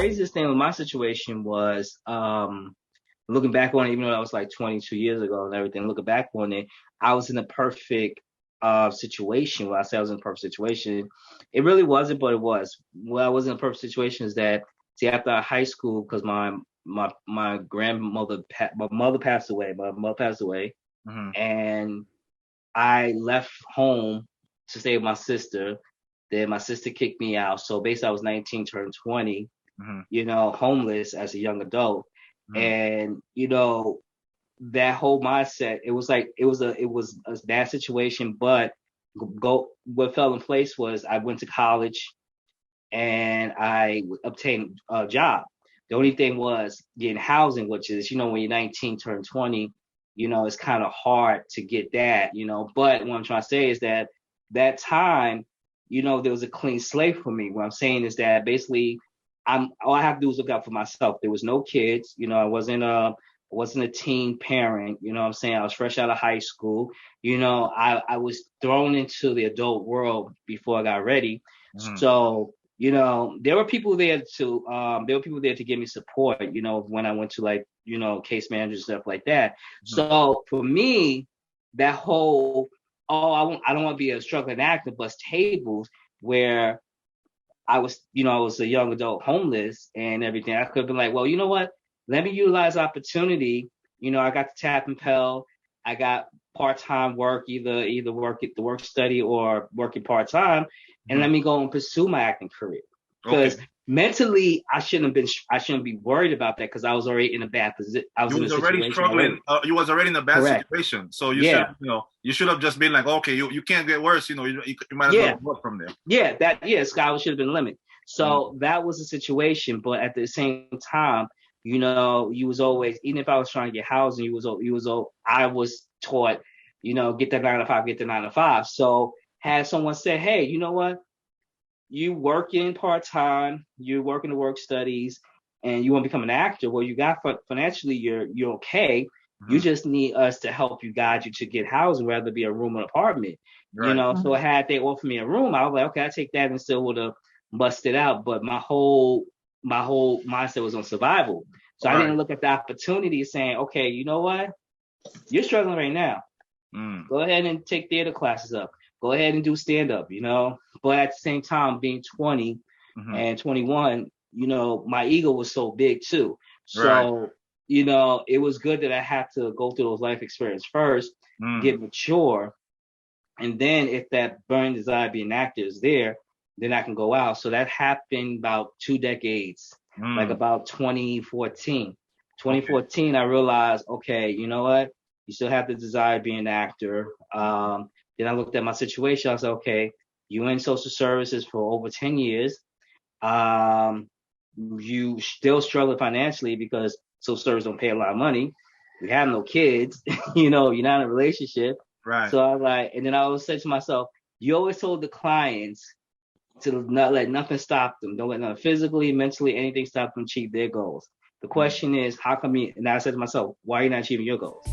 craziest thing with my situation was, looking back on it, even though that was like 22 years ago and everything, looking back on it, I was in a perfect situation. When I say I was in a perfect situation, it really wasn't, but it was. Well, I was in a perfect situation is that, see, after high school, because my grandmother, my mother passed away, Hmm. and I left home to stay with my sister. Then my sister kicked me out. So basically, I was 19, turned 20, Hmm. homeless as a young adult. Hmm. And, that whole mindset, it was a bad situation, but what fell in place was I went to college and I obtained a job. The only thing was getting housing, which is, when you're 19, turn 20, it's kind of hard to get that. But what I'm trying to say is that time, there was a clean slate for me. What I'm saying is that basically all I have to do is look out for myself. There was no kids, I wasn't a teen parent, what I'm saying? I was fresh out of high school. I was thrown into the adult world before I got ready. Hmm. So, there were people there to give me support, when I went to like, case manager stuff like that. Hmm. So for me, that whole, oh, I don't want to be a struggling actor, bust tables where I was a young adult homeless and everything. I could have been like, well, you know what? Let me utilize opportunity. I got the tap and Pell. I got part-time work, either work at the work study or working part-time, and Hmm. let me go and pursue my acting career. Okay. Because mentally, I shouldn't be worried about that because I was already in a bad position. I was You in a was already situation struggling. already. You was already in a bad Correct. situation. So Yeah. you should have just been like, okay, you can't get worse. You might as well Yeah. go up from there. Yeah, Sky should have been limited. Mm. So that was the situation. But at the same time, you was always, even if I was trying to get housing, I was taught, get that 9 to 5, get the 9 to 5. So had someone said, hey, you know what? You working part time, you're working the work studies, and you want to become an actor. Well, you got financially, you're okay. You Hmm. just need us to help you guide you to get housing, rather be a room or apartment. Right. So had they offered me a room, I was like, okay, I take that and still would have busted out. But my whole mindset was on survival. So I Right. didn't look at the opportunity saying, okay, you know what? You're struggling right now. Mm. Go ahead and take theater classes up. Go ahead and do stand up. But at the same time, being 20 Hmm. and 21, my ego was so big too. Right. So, it was good that I had to go through those life experience first, Mm. get mature, and then if that burning desire to be an actor is there, then I can go out. So that happened about 2 decades, like Mm. about 2014. Okay. 2014, I realized, okay, you know what? You still have the desire to be an actor. Then I looked at my situation. I said, okay, you in social services for over 10 years. Um, you still struggle financially because social services don't pay a lot of money. We have no kids, you're not in a relationship. Right. So I was like, and then I always said to myself, you always told the clients to not let nothing stop them. Don't let nothing physically, mentally, anything stop them achieve their goals. The Mm. question is, how come you, and I said to myself, why are you not achieving your goals?